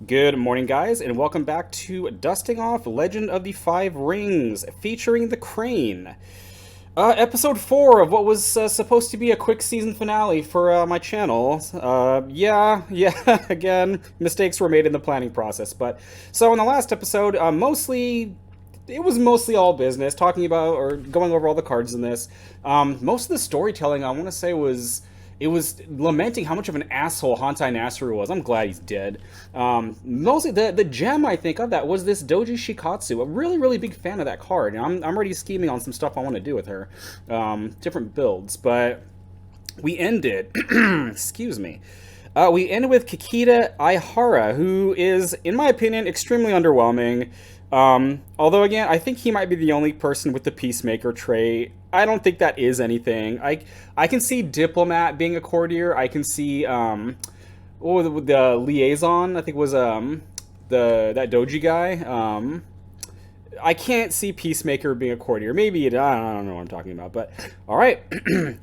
Good morning, guys, and welcome back to Dusting Off Legend of the Five Rings, featuring the Crane. Episode 4 of what was supposed to be a quick season finale for my channel. Again, mistakes were made in the planning process. But so in the last episode, it was mostly all business, talking about or going over all the cards in this. Most of the storytelling, I want to say, was lamenting how much of an asshole Hantai Nasru was. I'm glad he's dead. Mostly the gem I think of that was this Doji Shikatsu. A really really big fan of that card. And I'm already scheming on some stuff I want to do with her, different builds. But we ended. Excuse me. We ended with Kikita Aihara, who is, in my opinion, extremely underwhelming. Although, again, I think he might be the only person with the Peacemaker trait. I don't think that is anything. I can see Diplomat being a courtier. I can see, the Liaison, I think was, that Doji guy. I can't see Peacemaker being a courtier. Maybe I don't know what I'm talking about, but all right,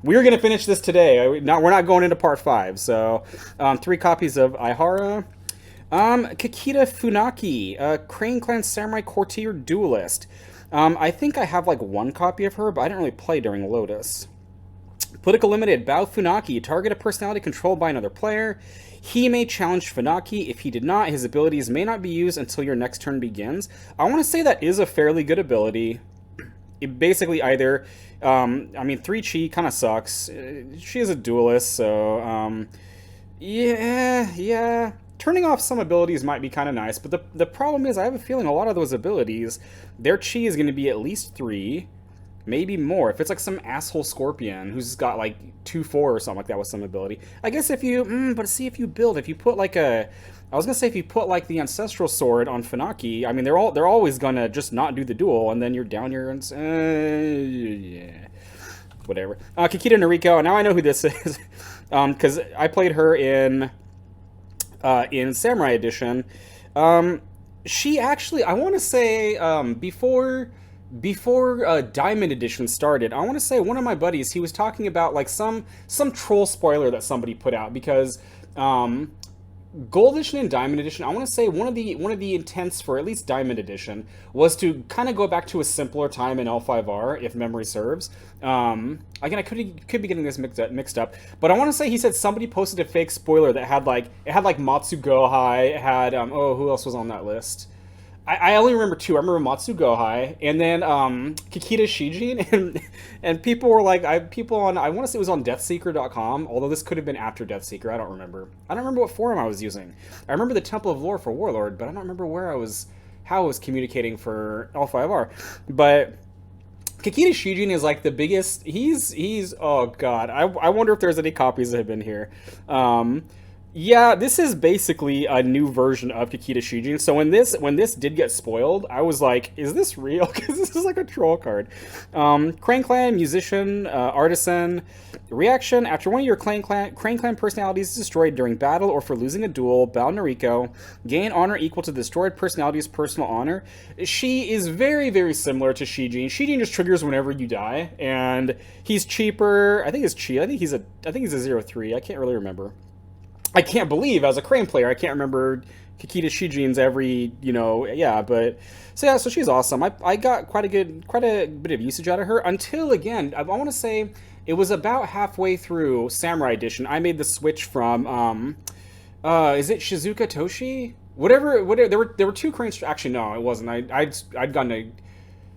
we're gonna finish this today. We're not going into part 5. So, 3 copies of Aihara. Kikita Funaki, Crane Clan Samurai Courtier Duelist. I think I have like 1 copy of her, but I didn't really play during Lotus. Political Limited, Bao Funaki, target a personality controlled by another player. He may challenge Funaki. If he did not, his abilities may not be used until your next turn begins. I want to say that is a fairly good ability. It basically either, 3 Chi kind of sucks. She is a duelist, so, yeah. Turning off some abilities might be kind of nice, but the problem is I have a feeling a lot of those abilities, their Chi is going to be at least 3, maybe more. If it's like some asshole Scorpion who's got like 2-4 or something like that with some ability. I guess if you, but see if you build, if you put like I was going to say if you put like the Ancestral Sword on Funaki, I mean, they're always going to just not do the duel, and then you're down your, yeah. Whatever. Kikita Noriko, now I know who this is, because I played her in Samurai Edition. She actually, I want to say, before Diamond Edition started, I want to say one of my buddies, he was talking about like some troll spoiler that somebody put out, because Gold Edition and Diamond Edition, I want to say one of the intents for at least Diamond Edition was to kind of go back to a simpler time in L5R, if memory serves. Again, I could be getting this mixed up, but I want to say he said somebody posted a fake spoiler that had like Matsu Gohai, it had who else was on that list? I only remember 2. I remember Matsu Gohai, and then Kikita Shijin, and people were like, I want to say it was on Deathseeker.com, although this could have been after Deathseeker, I don't remember. I don't remember what forum I was using. I remember the Temple of Lore for Warlord, but I don't remember how I was communicating for L5R. But Kikita Shijin is like the biggest, he's, oh god, I wonder if there's any copies that have been here. Yeah, this is basically a new version of Kikita Shijin. So when this did get spoiled, I was like, is this real? Because this is like a troll card. Crane Clan, Musician, Artisan. Reaction, after one of your Crane Clan personalities is destroyed during battle or for losing a duel, Bao Noriko, gain honor equal to the destroyed personality's personal honor. She is very, very similar to Shijin. Shijin just triggers whenever you die, and he's cheaper. I think he's 0-3. I can't really remember. I can't believe, as a Crane player, I can't remember Kikita Shijin's every, so she's awesome. I got quite a bit of usage out of her until, again, I want to say it was about halfway through Samurai Edition. I made the switch from, is it Shizuka Toshi? Whatever, there were 2 Cranes, actually, no, it wasn't. I'd gone to,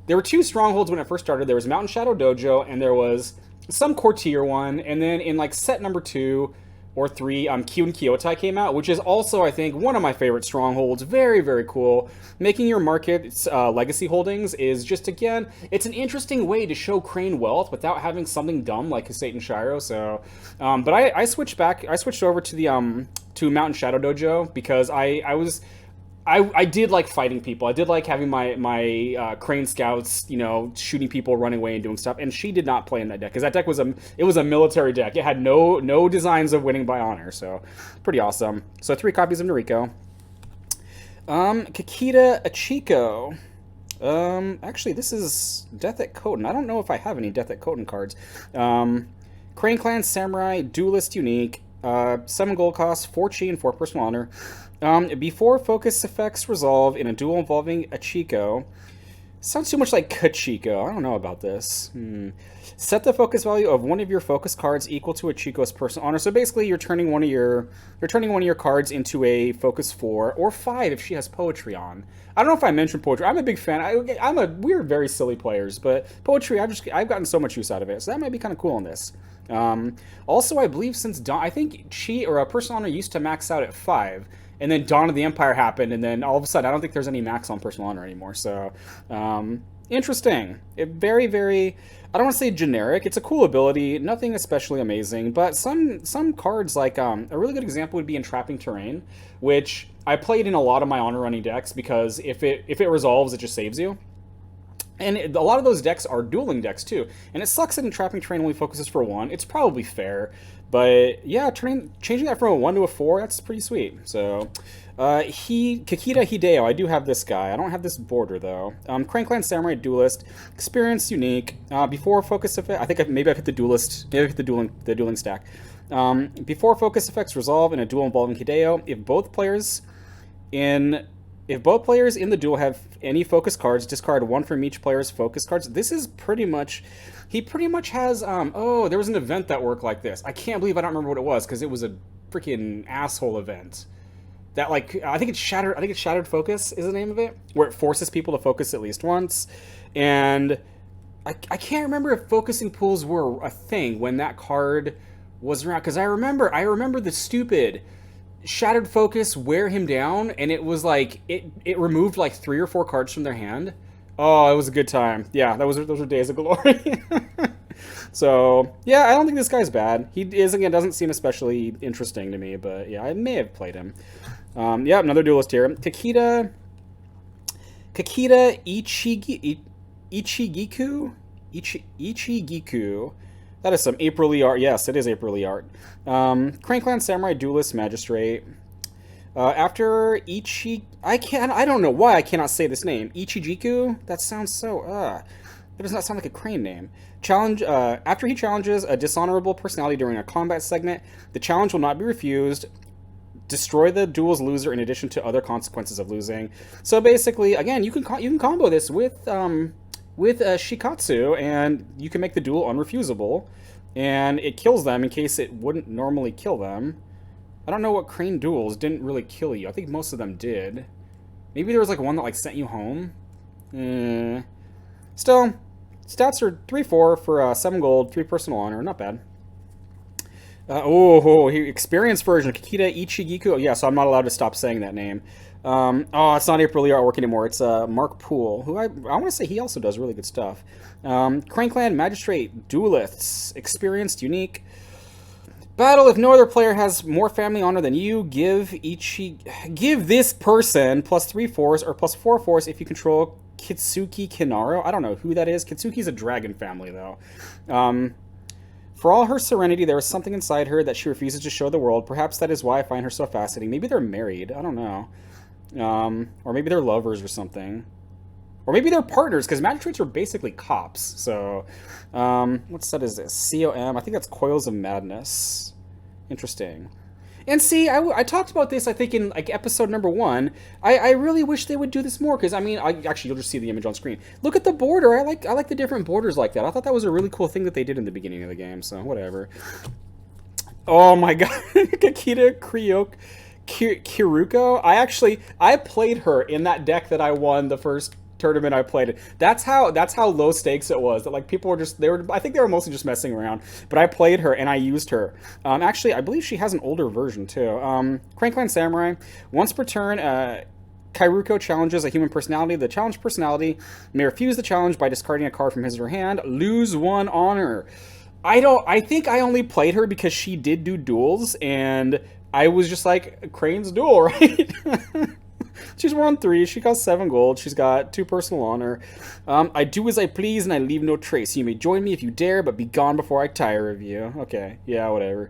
there were 2 strongholds when it first started. There was Mountain Shadow Dojo, and there was some Courtier one, and then in like set number 2, or 3, Kyun Kyotai came out, which is also, I think, one of my favorite strongholds. Very, very cool. Making your market legacy holdings is just, again, it's an interesting way to show Crane wealth without having something dumb like Satan Shiro. So, but I switched over to the to Mountain Shadow Dojo because I did like fighting people. I did like having my Crane scouts, shooting people, running away, and doing stuff. And she did not play in that deck because that deck was a military deck. It had no designs of winning by honor, so pretty awesome. So 3 copies of Noriko. Kikita Achiko. Actually, this is Death at Khotan. I don't know if I have any Death at Khotan cards. Crane Clan Samurai Duelist Unique. 7 gold cost, 4 chi, and 4 personal honor. Before focus effects resolve in a duel involving a Chico. Sounds too much like Kachiko. I don't know about this. Set the focus value of one of your focus cards equal to a Chico's personal honor. So basically, you're turning one of your cards into a focus 4 or 5 if she has poetry on. I don't know if I mentioned poetry. I'm a big fan. We're very silly players, but poetry, I've gotten so much use out of it. So that might be kind of cool in this. Also, I believe since I think Chi or a personal honor used to max out at 5. And then Dawn of the Empire happened, and then all of a sudden, I don't think there's any max on personal honor anymore. So, interesting. Very, very. I don't want to say generic. It's a cool ability, nothing especially amazing. But some cards, like a really good example would be Entrapping Terrain, which I played in a lot of my honor running decks because if it resolves, it just saves you. And a lot of those decks are dueling decks too. And it sucks that Entrapping Terrain only focuses for 1. It's probably fair. But yeah, changing that from a 1 to a 4, that's pretty sweet. So, Kakita Hideo, I do have this guy. I don't have this border though. Crankland Samurai Duelist, experience unique. Before focus effect, I think maybe I've hit the duelist. Maybe I've hit the dueling stack. Before focus effects resolve in a duel involving Hideo, if both players in the duel have any focus cards, discard 1 from each player's focus cards. This is pretty much. He pretty much has. Oh, there was an event that worked like this. I can't believe I don't remember what it was because it was a freaking asshole event. That I think it's Shattered. I think it's Shattered Focus is the name of it, where it forces people to focus at least once. And I can't remember if focusing pools were a thing when that card was around because I remember the stupid Shattered Focus wear him down, and it was like it removed like 3 or 4 cards from their hand. Oh, it was a good time. Yeah, those were days of glory. So yeah, I don't think this guy's bad. He doesn't seem especially interesting to me, but yeah, I may have played him. Yeah, another duelist here. Kakita Ichigiku. That is some April-y art. Yes, it is April-y art. Crankland Samurai Duelist Magistrate. After I don't know why I cannot say this name. Ichijiku? That sounds so, that does not sound like a crane name. After he challenges a dishonorable personality during a combat segment, the challenge will not be refused. Destroy the duel's loser in addition to other consequences of losing. So basically, again, you can combo this with Shikatsu, and you can make the duel unrefusable, and it kills them in case it wouldn't normally kill them. I don't know what crane duels didn't really kill you. I think most of them did. Maybe there was like one that like sent you home. Still, stats are 3-4 for 7 gold, 3 personal honor. Not bad. Experienced version of Kakita Ichigiku. Oh, yeah, so I'm not allowed to stop saying that name. It's not April artwork anymore. It's Mark Poole, who I want to say he also does really good stuff. Crankland Magistrate Duelists. Experienced, unique. Battle if no other player has more family honor than you. Give this person plus 3 fours or plus 4 fours if you control Kitsuki Kinaro. I don't know who that is. Kitsuki's a dragon family, though. For all her serenity, there is something inside her that she refuses to show the world. Perhaps that is why I find her so fascinating. Maybe they're married. I don't know. Or maybe they're lovers or something. Or maybe they're partners, because magistrates are basically cops. So, what set is this? COM. I think that's Coils of Madness. Interesting. And see, I talked about this, I think, in like episode number 1. I really wish they would do this more, because, I mean, actually, you'll just see the image on screen. Look at the border. I like the different borders like that. I thought that was a really cool thing that they did in the beginning of the game, so whatever. Oh my god. Kakita Kiruko. I played her in that deck that I won the first tournament I played it. That's how low stakes it was. That like people were just I think they were mostly just messing around. But I played her and I used her. Actually, I believe she has an older version too. Crankland Samurai. Once per turn, Kairuko challenges a human personality. The challenged personality may refuse the challenge by discarding a card from his or her hand. Lose 1 honor. I think I only played her because she did do duels, and I was just like, Crane's duel, right? She's 1-3. She costs 7 gold. She's got 2 personal honor. I do as I please, and I leave no trace. You may join me if you dare, but be gone before I tire of you. Okay, yeah, whatever.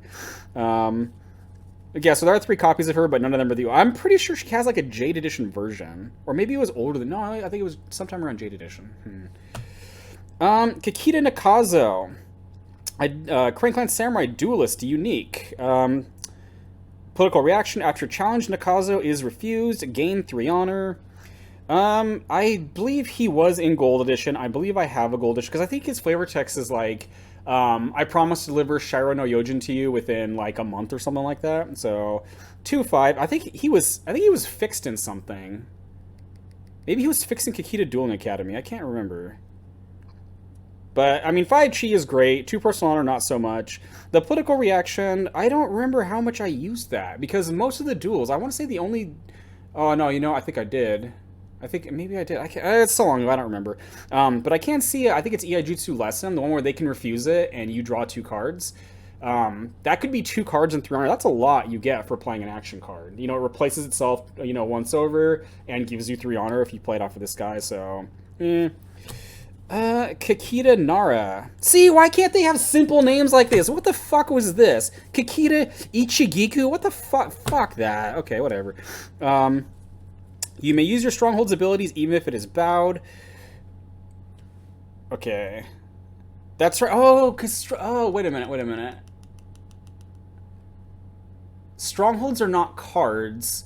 Yeah, so there are 3 copies of her, but none of them are the... I'm pretty sure she has like a Jade Edition version. Or maybe it was older than... No, I think it was sometime around Jade Edition. Kakita Nakazo. Crankland Samurai Duelist, unique. Political reaction after challenge Nakazo is refused. Gain 3 honor. I believe he was in Gold Edition. I believe I have a Gold Edition because I think his flavor text is like, I promise to deliver Shiro no Yojin to you within like a month or something like that. So 2-5. I think he was fixed in something. Maybe he was fixing Kikita Dueling Academy. I can't remember. But, I mean, 5 Chi is great. 2 Personal Honor, not so much. The political reaction, I don't remember how much I used that. Because most of the duels, I want to say the only... Oh, no, you know, I think I did. I think maybe I did. It's so long ago, I don't remember. But I can see, I think it's Iaijutsu Lesson, the one where they can refuse it and you draw 2 cards. That could be 2 cards and 3 honor. That's a lot you get for playing an action card. You know, it replaces itself, you know, once over and gives you 3 honor if you play it off of this guy, so... Kikita Nara. See, why can't they have simple names like this? What the fuck was this? Kikita Ichigiku? What the fuck? Fuck that. Okay, whatever. You may use your Stronghold's abilities even if it is bowed. Okay. That's right. Oh, wait a minute. Strongholds are not cards.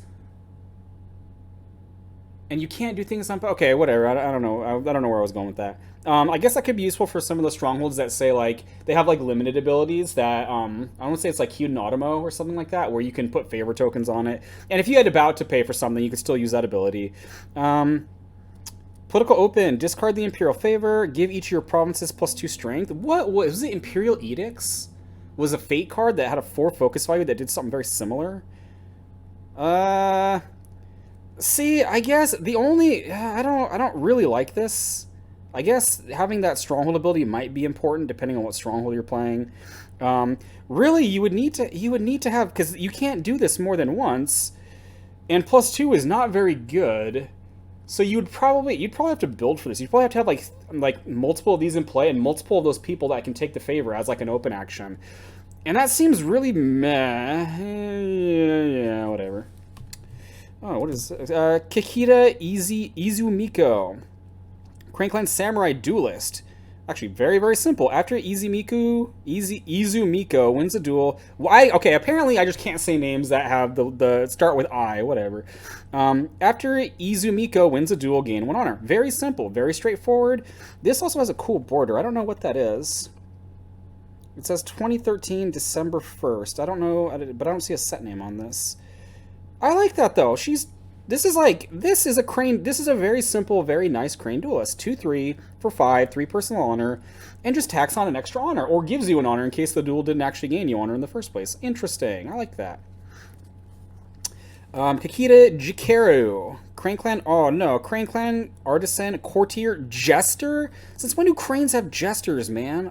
And you can't do things on... Okay, whatever. I don't know. I don't know where I was going with that. I guess that could be useful for some of the strongholds that say, like, they have, like, limited abilities that, I want to say it's like Hyuden Automo or something like that, where you can put favor tokens on it. And if you had about to pay for something, you could still use that ability. Political Open. Discard the Imperial Favor. Give each of your provinces +2 strength. What was it? Imperial Edicts? Was a fate card that had a 4 focus value that did something very similar? See, I guess the only... I don't really like this. I guess having that Stronghold ability might be important depending on what Stronghold you're playing. Really, you would need to have... Because you can't do this more than once. And +2 is not very good. So you'd probably have to build for this. You'd probably have to have like multiple of these in play and multiple of those people that can take the favor as like an open action. And that seems really meh. Yeah, whatever. Oh, what is this? Kikita Izumiko. Crankland Samurai Duelist. Actually, very, very simple. After Izumiko wins a duel... Okay, apparently I just can't say names that have the start with I, whatever. After Izumiko wins a duel, gain 1 honor. Very simple, very straightforward. This also has a cool border. I don't know what that is. It says 2013, December 1st. I don't know, but I don't see a set name on this. I like that though. This is a very simple, very nice Crane Duelist. 2/3 for 5, 3 personal honor, and just tacks on an extra honor, or gives you an honor in case the duel didn't actually gain you honor in the first place. Interesting. I like that. Kikita Jikeru. Crane Clan. Oh no, Crane Clan Artisan Courtier Jester. Since when do Cranes have jesters, man?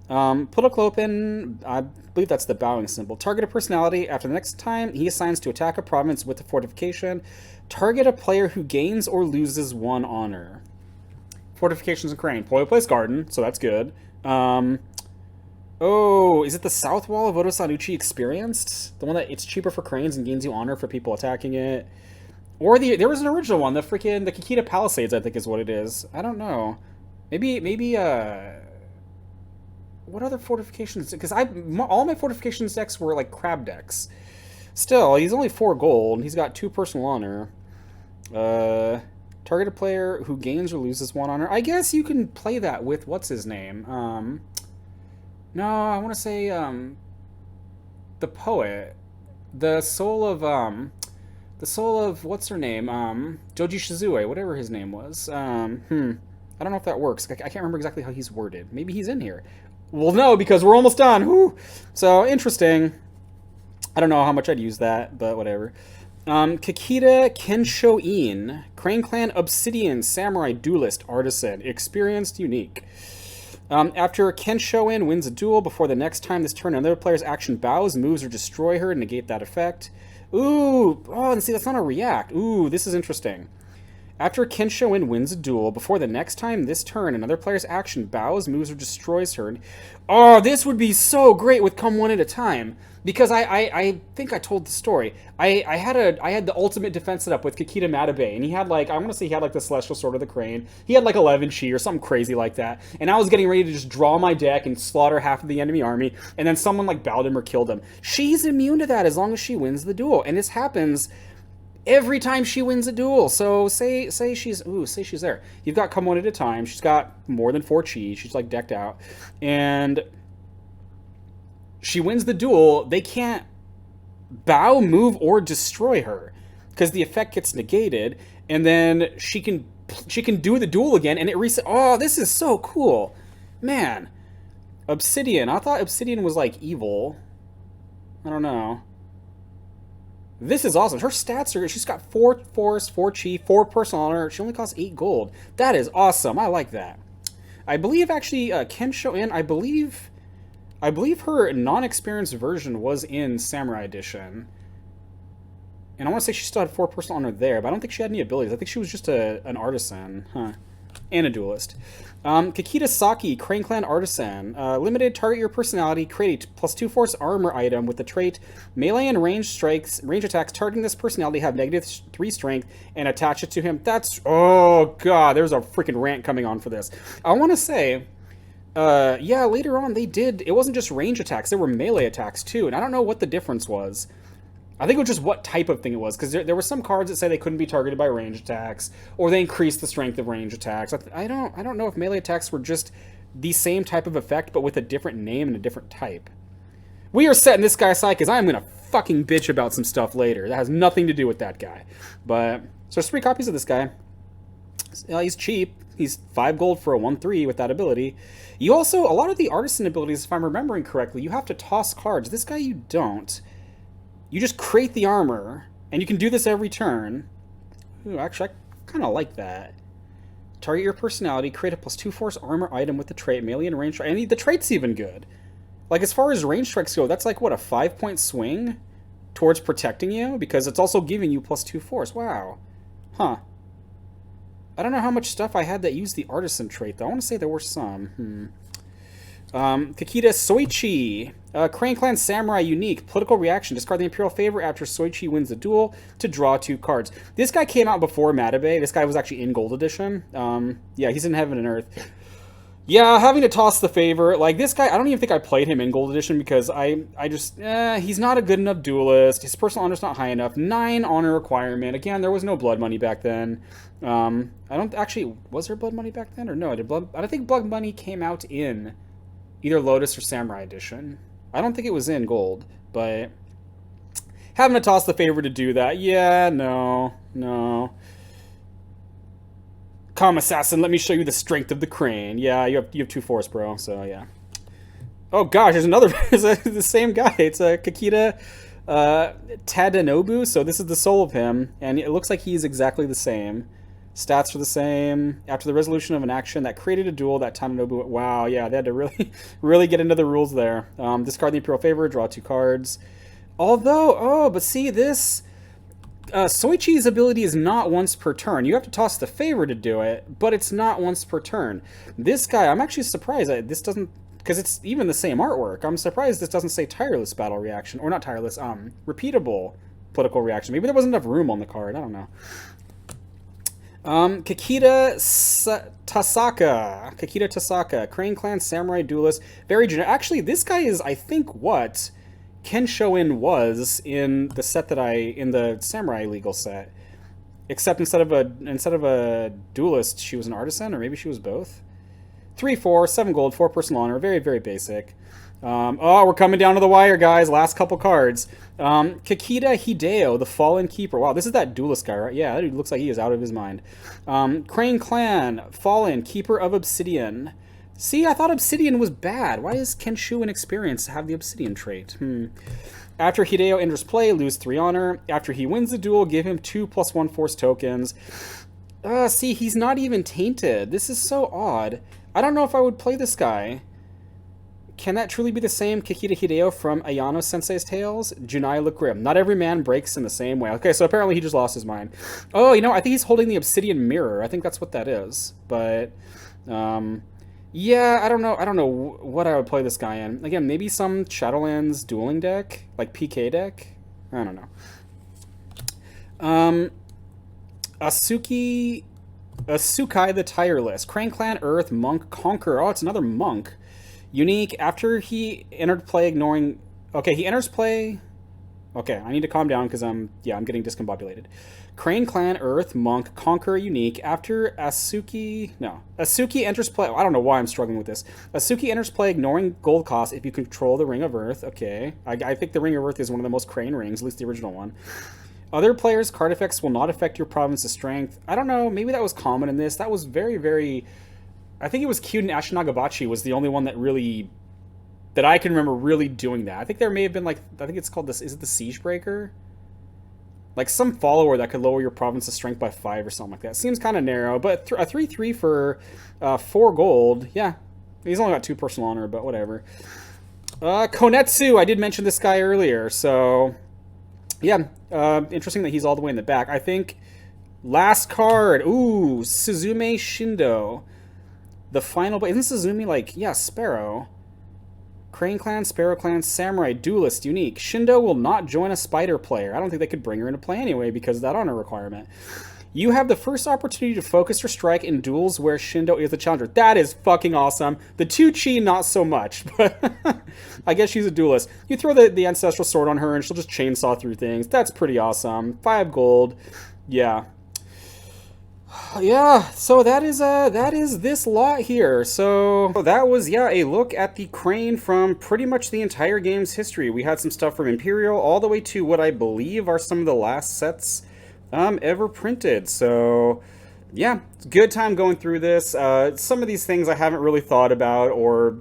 Political Open, I believe that's the bowing symbol. Target a personality. After the next time he assigns to attack a province with a fortification, target a player who gains or loses 1 honor. Fortifications and Crane. Poi plays Garden, so that's good. Oh, is it the South Wall of Odo Sanuchi Experienced? The one that it's cheaper for Cranes and gains you honor for people attacking it? Or there was an original one, the Kikita Palisades, I think is what it is. I don't know. Maybe, what other fortifications? Because all my fortifications decks were like crab decks. Still, he's only 4 gold, and he's got 2 personal honor. Target a player who gains or loses 1 honor. I guess you can play that with what's his name. No, I want to say the poet, the soul of what's her name? Joji Shizue, whatever his name was. I don't know if that works. I can't remember exactly how he's worded. Maybe he's in here. Well, no, because we're almost done. Whew. So, interesting. I don't know how much I'd use that, but whatever. Kikita Kensho-in. Crane Clan Obsidian Samurai Duelist Artisan. Experienced, unique. After Kensho-in wins a duel, before the next time this turn, another player's action bows, moves, or destroy her to negate that effect. Ooh. Oh, and see, that's not a react. Ooh, this is interesting. After Kensho-in wins a duel, before the next time this turn, another player's action bows, moves, or destroys her. Oh, this would be so great with come one at a time. Because I think I told the story. I had the ultimate defense set up with Kakita Matabe, and he had like, I want to say he had like the Celestial Sword of the Crane. He had like 11 chi or something crazy like that. And I was getting ready to just draw my deck and slaughter half of the enemy army, and then someone like bowed him or killed him. She's immune to that as long as she wins the duel. And this happens every time she wins a duel. So say she's there. You've got come one at a time. She's got more than 4 chi. She's like decked out. And she wins the duel. They can't bow, move, or destroy her because the effect gets negated, and then she can do the duel again, and it reset. Oh, this is so cool, man. Obsidian. I thought Obsidian was like evil. I don't know. This is awesome. Her stats are, she's got 4 force, 4 chi, 4 personal honor. She only costs 8 gold. That is awesome. I like that. I believe actually Kensho-in, I believe her non-experienced version was in Samurai Edition. And I want to say she still had 4 personal honor there, but I don't think she had any abilities. I think she was just an artisan. Huh. And a duelist. Kakita Saki, Crane Clan Artisan. Limited, target your personality, create a +2 force armor item with the trait melee and range attacks targeting this personality have -3 strength and attach it to him. That's, oh god, there's a freaking rant coming on for this. I want to say, yeah, later on they did, it wasn't just range attacks, there were melee attacks too, and I don't know what the difference was. I think it was just what type of thing it was, because there were some cards that say they couldn't be targeted by range attacks, or they increased the strength of range attacks. I don't know if melee attacks were just the same type of effect, but with a different name and a different type. We are setting this guy aside, because I'm going to fucking bitch about some stuff later. That has nothing to do with that guy. But, so there's 3 copies of this guy. He's cheap. He's 5 gold for a 1/3 with that ability. You also, a lot of the artisan abilities, if I'm remembering correctly, you have to toss cards. This guy you don't. You just create the armor, and you can do this every turn. Ooh, actually, I kind of like that. Target your personality, create a +2 force armor item with the trait, melee and range strike. And the trait's even good. Like, as far as range strikes go, that's like, what, a 5-point swing towards protecting you? Because it's also giving you +2 force. Wow. Huh. I don't know how much stuff I had that used the artisan trait, though. I want to say there were some. Kakita Soichi. Crane Clan Samurai unique. Political reaction. Discard the Imperial Favor after Soichi wins the duel to draw 2 cards. This guy came out before Matabe. This guy was actually in Gold Edition. Yeah, he's in Heaven and Earth. Yeah, having to toss the favor. Like, this guy, I don't even think I played him in Gold Edition because I just, he's not a good enough duelist. His personal honor's not high enough. 9 honor requirement. Again, there was no blood money back then. I don't, actually, was there blood money back then? Or no, I don't think blood money came out in either Lotus or Samurai Edition. I don't think it was in Gold, but having to toss the favor to do that, yeah, no. Come, assassin, let me show you the strength of the crane. Yeah, you have 2 force, bro, so yeah. Oh gosh, there's another, it's the same guy. It's a Kakita Tadanobu, so this is the soul of him, and it looks like he's exactly the same. Stats are the same. After the resolution of an action that created a duel, that Tadanobu... Wow, yeah, they had to really get into the rules there. Discard the Imperial Favor, draw 2 cards. Although, but see, this... Soichi's ability is not once per turn. You have to toss the favor to do it, but it's not once per turn. This guy, I'm actually surprised that this doesn't... Because it's even the same artwork. I'm surprised this doesn't say tireless battle reaction. Or not tireless, repeatable political reaction. Maybe there wasn't enough room on the card. I don't know. Kakita Tasaka, Crane Clan Samurai Duelist, very generic. Actually, this guy is, I think, what Kensho-in was in the set that in the Samurai Legal set. Except instead of a duelist, she was an artisan, or maybe she was both. 3/4, 7 gold, 4 personal honor, very, very basic. Oh, we're coming down to the wire, guys. Last couple cards. Kakita Hideo, the Fallen Keeper. Wow, this is that duelist guy, right? Yeah, that dude looks like he is out of his mind. Crane Clan, Fallen, Keeper of Obsidian. See, I thought Obsidian was bad. Why does Kenshu inexperienced have the Obsidian trait? After Hideo enters play, lose 3 honor. After he wins the duel, give him 2 +1 force tokens. See, he's not even tainted. This is so odd. I don't know if I would play this guy. Can that truly be the same Kikita Hideo from Ayano Sensei's Tales? Junai look grim. Not every man breaks in the same way. Okay, so apparently he just lost his mind. Oh, you know, I think he's holding the Obsidian Mirror. I think that's what that is. But, yeah, I don't know. I don't know what I would play this guy in. Again, maybe some Shadowlands dueling deck, like PK deck. I don't know. Asuki, Asukai the Tireless, Crane Clan Earth Monk Conqueror. Oh, it's another monk. Unique. After he entered play, ignoring. Okay, he enters play. Okay, I need to calm down because I'm getting discombobulated. Crane Clan Earth Monk Conqueror Unique. After Asuki enters play. I don't know why I'm struggling with this. Asuki enters play, ignoring gold cost if you control the Ring of Earth. Okay, I think the Ring of Earth is one of the most Crane rings, at least the original one. Other players' card effects will not affect your province's strength. I don't know. Maybe that was common in this. That was very, very. I think it was cute, and Ashinagabachi was the only one that I can remember really doing that. I think there may have been I think it's called this. Is it the Siege Breaker? Like some follower that could lower your province's strength by 5 or something like that. Seems kind of narrow, but a 3/3 for 4 gold. Yeah, he's only got 2 personal honor, but whatever. Konetsu. I did mention this guy earlier, so. Yeah, interesting that he's all the way in the back. I think last card. Ooh, Suzume Shindo. The final. Isn't Suzumi yeah, Sparrow? Crane Clan, Sparrow Clan, Samurai, Duelist, Unique. Shindo will not join a Spider player. I don't think they could bring her into play anyway because of that honor requirement. You have the first opportunity to focus your strike in duels where Shindo is the challenger. That is fucking awesome. The 2-chi, not so much, but I guess she's a duelist. You throw the Ancestral Sword on her and she'll just chainsaw through things. That's pretty awesome. 5 gold. Yeah. Yeah, so that is this lot here. So that was, yeah, a look at the Crane from pretty much the entire game's history. We had some stuff from Imperial all the way to what I believe are some of the last sets ever printed. So yeah, it's a good time going through this. Some of these things I haven't really thought about or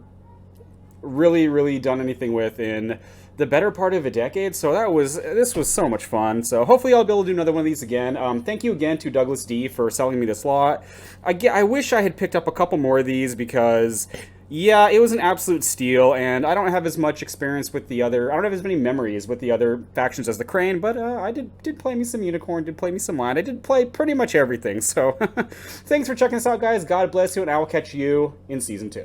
really done anything with in the better part of a decade. So this was so much fun. So hopefully I'll be able to do another one of these again. Thank you again to Douglas D for selling me this lot. I wish I had picked up a couple more of these because yeah, it was an absolute steal, and I don't have as much experience with the other. I don't have as many memories with the other factions as the Crane, but I did play me some Unicorn, did play me some Land. I did play pretty much everything. So thanks for checking us out, guys. God bless you, and I will catch you in Season 2.